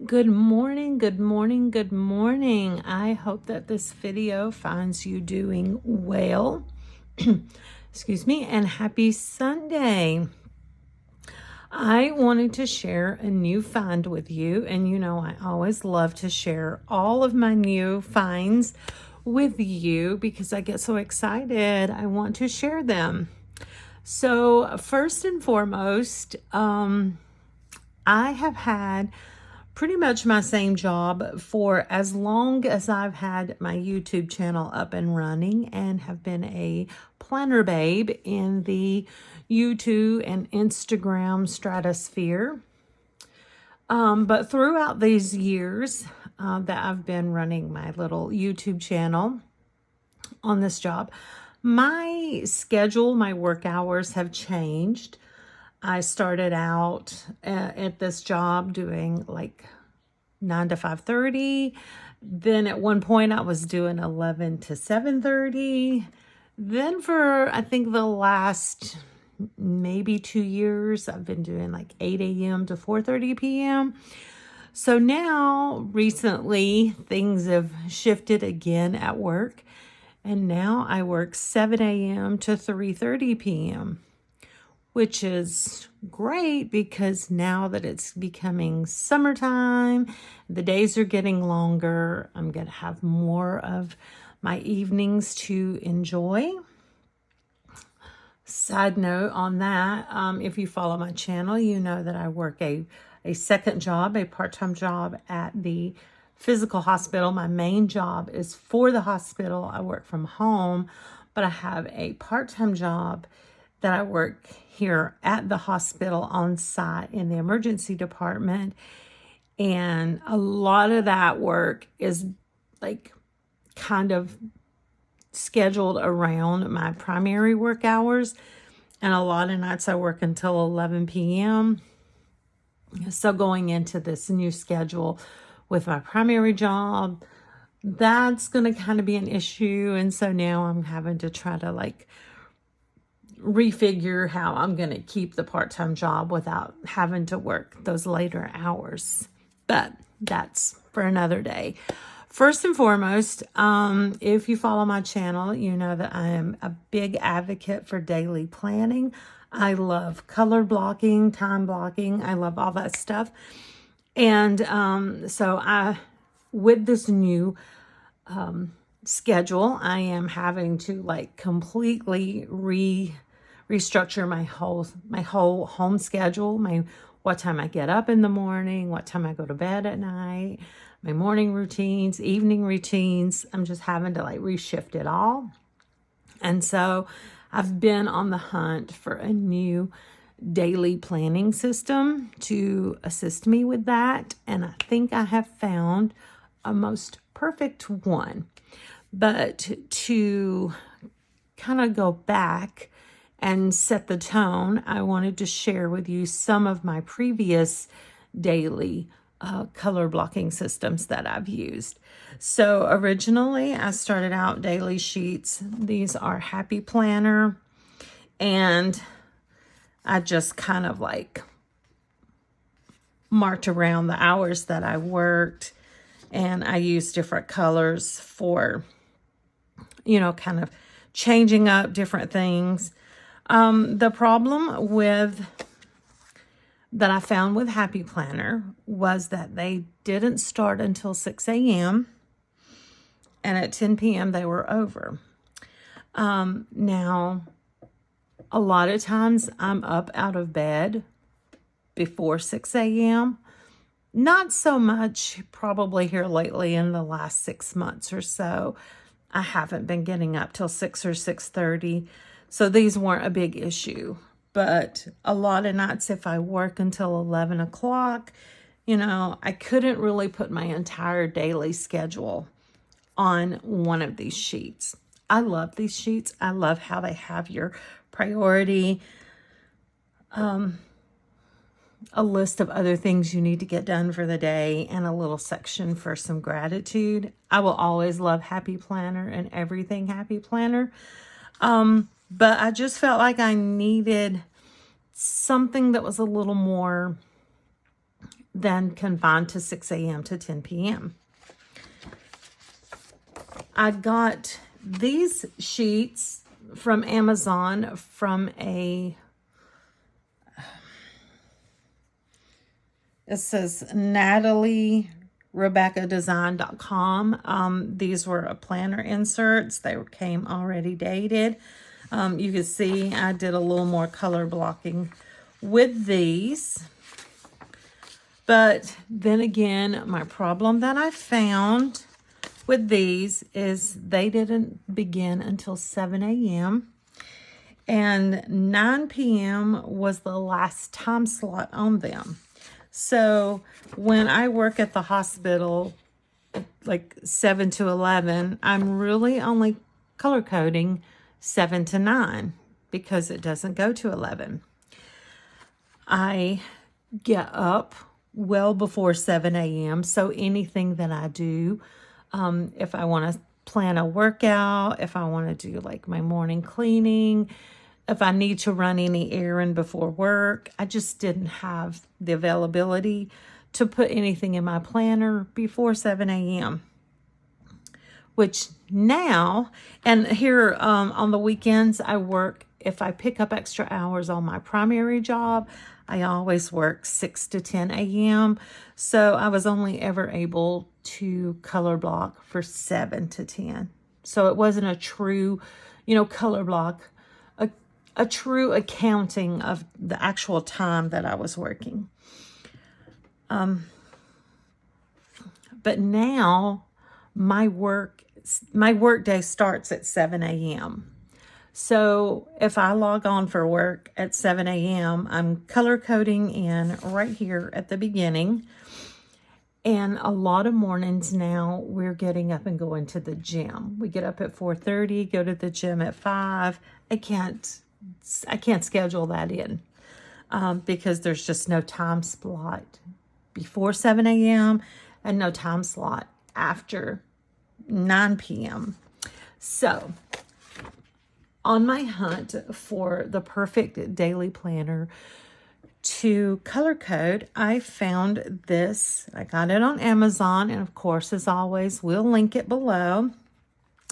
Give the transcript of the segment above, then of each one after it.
Good morning, good morning, good morning. I hope that this video finds you doing well. Excuse me, and happy Sunday. I wanted to share a new find with you, and you know I always love to share all of my new finds with you because I get so excited. I want to share them. So first and foremost, I have had pretty much my same job for as long as I've had my YouTube channel up and running and have been a planner babe in the YouTube and Instagram stratosphere. But throughout these years that I've been running my little YouTube channel on this job, my schedule, my work hours have changed. I started out at this job doing like 9 to 5:30. Then at one point I was doing 11 to 7:30. Then for I think the last maybe 2 years, I've been doing like 8 a.m. to 4:30 p.m. So now recently things have shifted again at work. And now I work 7 a.m. to 3:30 p.m., which is great because now that it's becoming summertime, the days are getting longer. I'm going to have more of my evenings to enjoy. Side note on that, if you follow my channel, you know that I work a second job, a part-time job at the physical hospital. My main job is for the hospital. I work from home, but I have a part-time job that I work here at the hospital on site in the emergency department. And a lot of that work is like kind of scheduled around my primary work hours. And a lot of nights I work until 11 p.m. So going into this new schedule with my primary job, that's going to kind of be an issue. And so now I'm having to try to like refigure how I'm going to keep the part-time job without having to work those later hours. But that's for another day. First and foremost, if you follow my channel, you know that I am a big advocate for daily planning. I love color blocking, time blocking. I love all that stuff. And so with this new schedule, I am having to like completely restructure my whole home schedule, what time I get up in the morning, what time I go to bed at night, my morning routines, evening routines. I'm just having to like reshift it all. And so I've been on the hunt for a new daily planning system to assist me with that. And I think I have found a most perfect one. But to kind of go back and set the tone, I wanted to share with you some of my previous daily color blocking systems that I've used. So originally I started out daily sheets. These are Happy Planner, and I just kind of like marked around the hours that I worked, and I used different colors for, you know, kind of changing up different things. The problem that I found with Happy Planner was that they didn't start until 6 a.m. and at 10 p.m. they were over. Now, a lot of times I'm up out of bed before 6 a.m. Not so much probably here lately in the last 6 months or so. I haven't been getting up till 6 or 6:30. So these weren't a big issue. But a lot of nights if I work until 11 o'clock, you know, I couldn't really put my entire daily schedule on one of these sheets. I love these sheets. I love how they have your priority, a list of other things you need to get done for the day, and a little section for some gratitude. I will always love Happy Planner and everything Happy Planner. But I just felt like I needed something that was a little more than confined to 6 a.m. to 10 p.m. I got these sheets from Amazon from it says NatalieRebeccaDesign.com. These were a planner inserts. They came already dated. You can see I did a little more color blocking with these. But then again, my problem that I found with these is they didn't begin until 7 a.m. and 9 p.m. was the last time slot on them. So when I work at the hospital, like 7 to 11, I'm really only color coding 7 to 9 because it doesn't go to 11. I get up well before 7 a.m. So anything that I do, if I want to plan a workout, if I want to do like my morning cleaning, if I need to run any errand before work, I just didn't have the availability to put anything in my planner before 7 a.m. Which now, and here on the weekends, I work, if I pick up extra hours on my primary job, I always work 6 to 10 a.m. So I was only ever able to color block for 7 to 10. So it wasn't a true, color block, a true accounting of the actual time that I was working. But now my work day starts at 7 a.m. So if I log on for work at 7 a.m., I'm color coding in right here at the beginning. And a lot of mornings now, we're getting up and going to the gym. We get up at 4:30, go to the gym at 5. I can't schedule that in because there's just no time slot before 7 a.m. and no time slot after 9 p.m. So on my hunt for the perfect daily planner to color code, I found this. I got it on Amazon, and of course, as always, we'll link it below.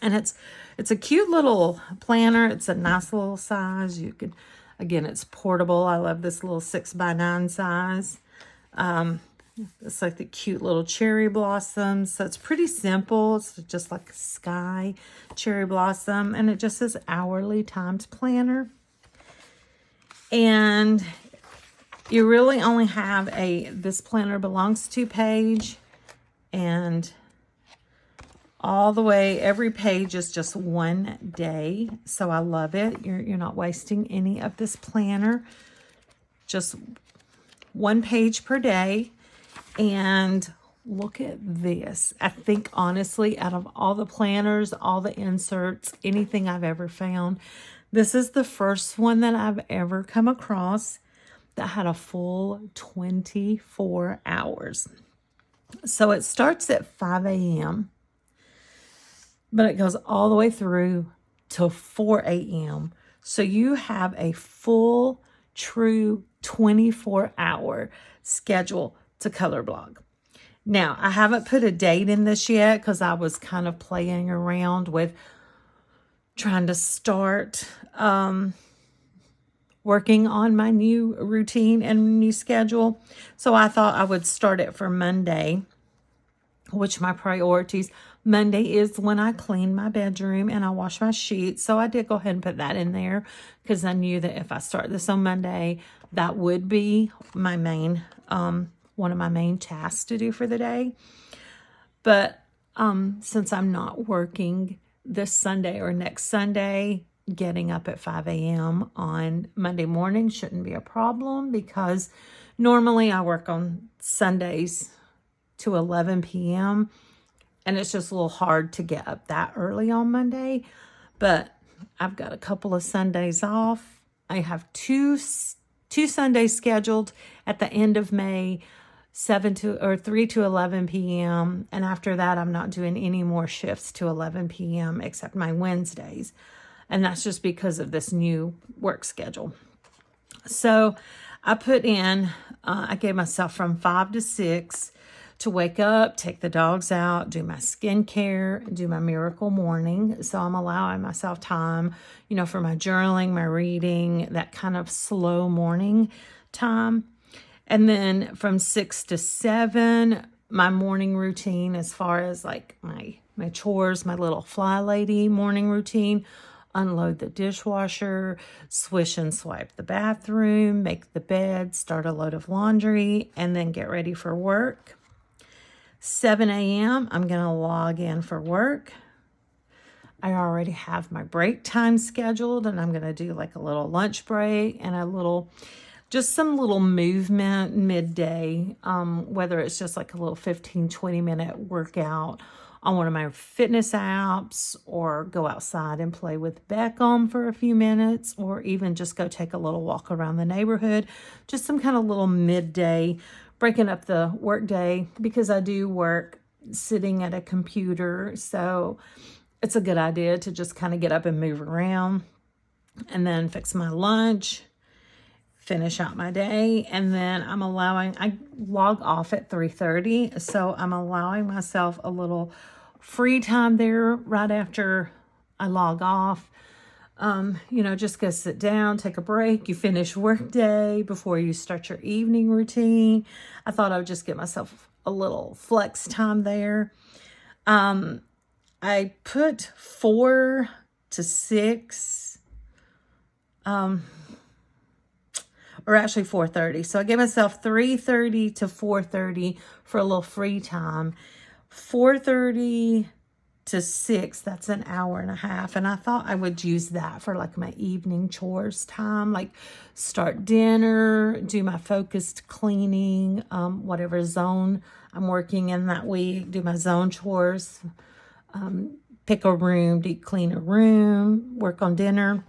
And it's a cute little planner. It's a nice little size. You could, again, it's portable. I love this little 6x9 size. It's like the cute little cherry blossoms. So it's pretty simple. It's just like a sky cherry blossom. And it just says hourly times planner. And you really only have this planner belongs to page. And all the way, every page is just one day. So I love it. You're not wasting any of this planner. Just one page per day. And look at this. I think, honestly, out of all the planners, all the inserts, anything I've ever found, this is the first one that I've ever come across that had a full 24 hours. So it starts at 5 a.m., but it goes all the way through to 4 a.m. So you have a full, true 24-hour schedule to color block. Now, I haven't put a date in this yet because I was kind of playing around with trying to start working on my new routine and new schedule. So I thought I would start it for Monday, which my priorities. Monday is when I clean my bedroom and I wash my sheets. So I did go ahead and put that in there because I knew that if I start this on Monday, that would be my main one of my main tasks to do for the day. But since I'm not working this Sunday or next Sunday, getting up at 5 a.m. on Monday morning shouldn't be a problem because normally I work on Sundays to 11 p.m. and it's just a little hard to get up that early on Monday. But I've got a couple of Sundays off. I have two Sundays scheduled at the end of May, 3 to 11 p.m. And after that, I'm not doing any more shifts to 11 p.m. except my Wednesdays. And that's just because of this new work schedule. So I put in, I gave myself from 5 to 6 to wake up, take the dogs out, do my skincare, do my miracle morning. So I'm allowing myself time, for my journaling, my reading, that kind of slow morning time. And then from 6 to 7, my morning routine, as far as like my chores, my little fly lady morning routine, unload the dishwasher, swish and swipe the bathroom, make the bed, start a load of laundry, and then get ready for work. 7 a.m., I'm going to log in for work. I already have my break time scheduled, and I'm going to do like a little lunch break and just some little movement midday, whether it's just like a little 15, 20-minute workout on one of my fitness apps, or go outside and play with Beckham for a few minutes, or even just go take a little walk around the neighborhood. Just some kind of little midday, breaking up the work day, because I do work sitting at a computer. So it's a good idea to just kind of get up and move around, and then fix my lunch, finish out my day. And then I log off at 3:30. So I'm allowing myself a little free time there right after I log off. Just go sit down, take a break. You finish work day before you start your evening routine. I thought I would just get myself a little flex time there. I put 4 to 6, or actually 4:30. So I gave myself 3:30 to 4:30 for a little free time. 4:30 to 6, that's an hour and a half. And I thought I would use that for like my evening chores time, like start dinner, do my focused cleaning, whatever zone I'm working in that week, do my zone chores, pick a room, deep clean a room, work on dinner.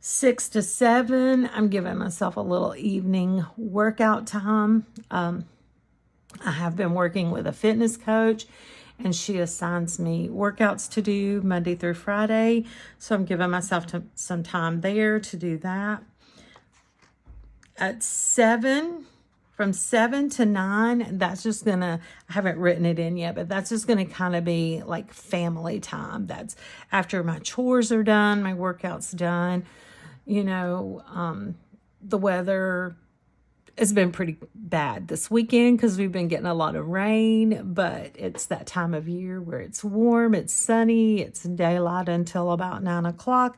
6 to 7, I'm giving myself a little evening workout time. I have been working with a fitness coach, and she assigns me workouts to do Monday through Friday. So I'm giving myself some time there to do that. At 7, from 7 to 9, I haven't written it in yet, but that's just gonna kind of be like family time. That's after my chores are done, my workout's done. The weather has been pretty bad this weekend because we've been getting a lot of rain, but it's that time of year where it's warm, it's sunny, it's daylight until about 9 o'clock.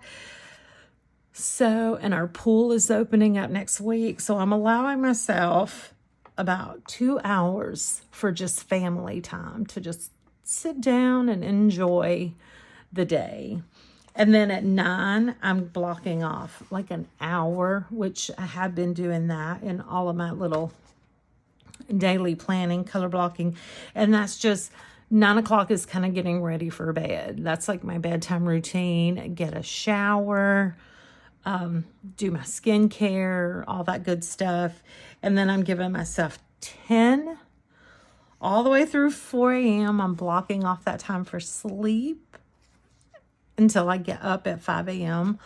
So, and our pool is opening up next week. So I'm allowing myself about 2 hours for just family time to just sit down and enjoy the day. And then at 9, I'm blocking off like an hour, which I have been doing that in all of my little daily planning, color blocking. And that's just 9 o'clock is kind of getting ready for bed. That's like my bedtime routine. Get a shower, do my skincare, all that good stuff. And then I'm giving myself 10 all the way through 4 a.m. I'm blocking off that time for sleep until I get up at 5 a.m.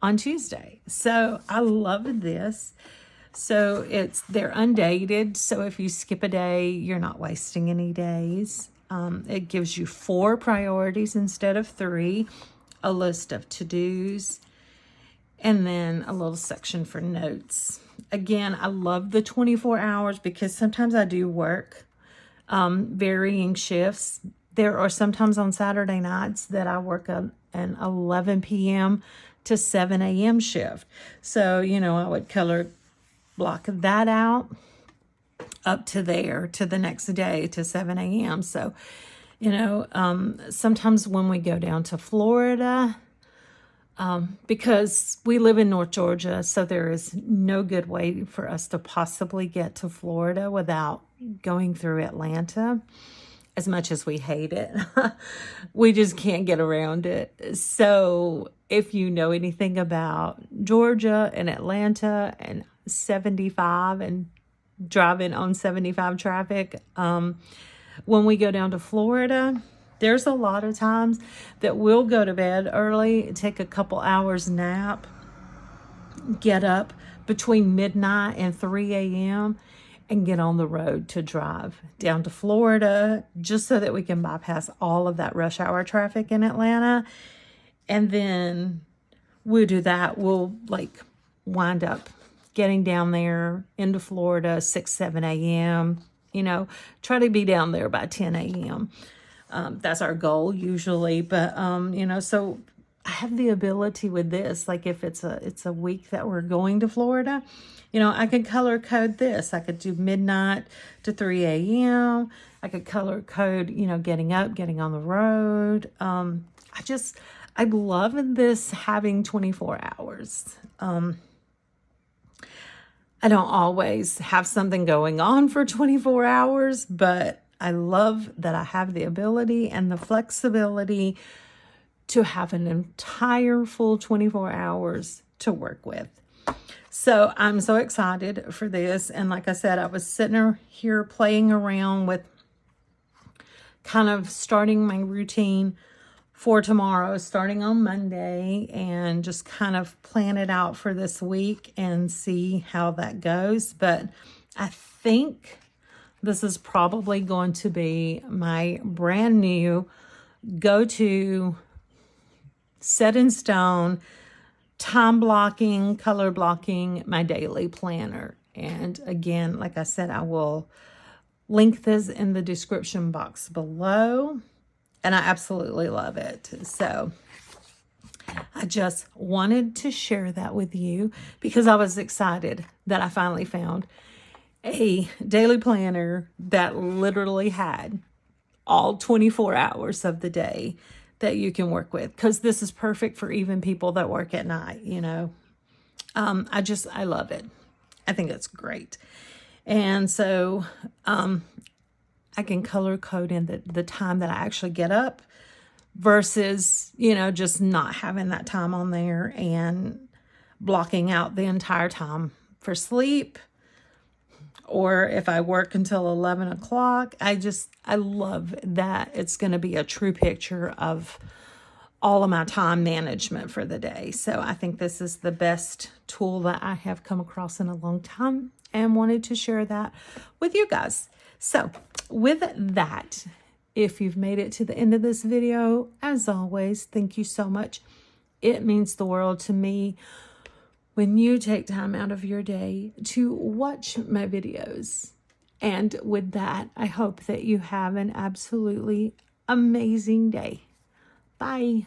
on Tuesday. So I love this. So they're undated. So if you skip a day, you're not wasting any days. It gives you 4 priorities instead of 3, a list of to-dos, and then a little section for notes. Again, I love the 24 hours because sometimes I do work varying shifts. There are sometimes on Saturday nights that I work an 11 p.m. to 7 a.m. shift. So, I would color block that out up to the next day to 7 a.m. So, sometimes when we go down to Florida, because we live in North Georgia, so there is no good way for us to possibly get to Florida without going through Atlanta. As much as we hate it, we just can't get around it. So if you know anything about Georgia and Atlanta and 75 and driving on 75 traffic, when we go down to Florida, there's a lot of times that we'll go to bed early, take a couple hours nap, get up between midnight and 3 a.m. and get on the road to drive down to Florida, just so that we can bypass all of that rush hour traffic in Atlanta. And then we'll do that. We'll like wind up getting down there into Florida 6, 7 a.m. You know, try to be down there by 10 a.m. That's our goal usually. But, you know, so I have the ability with this, like if it's a week that we're going to Florida, you know, I could color code this. I could do midnight to 3 a.m. I could color code, you know, getting up, getting on the road. I love this having 24 hours. I don't always have something going on for 24 hours, but I love that I have the ability and the flexibility to have an entire full 24 hours to work with. So I'm so excited for this. And like I said, I was sitting here playing around with kind of starting my routine for tomorrow, starting on Monday, and just kind of plan it out for this week and see how that goes. But I think this is probably going to be my brand new go-to, set in stone, time blocking, color blocking, my daily planner. And again, like I said, I will link this in the description box below. And I absolutely love it. So I just wanted to share that with you because I was excited that I finally found a daily planner that literally had all 24 hours of the day that you can work with, because this is perfect for even people that work at night, you know. I love it. I think it's great. And so I can color code in the time that I actually get up versus, you know, just not having that time on there and blocking out the entire time for sleep. Or if I work until 11 o'clock, I love that it's going to be a true picture of all of my time management for the day. So I think this is the best tool that I have come across in a long time and wanted to share that with you guys. So with that, if you've made it to the end of this video, as always, thank you so much. It means the world to me when you take time out of your day to watch my videos. And with that, I hope that you have an absolutely amazing day. Bye.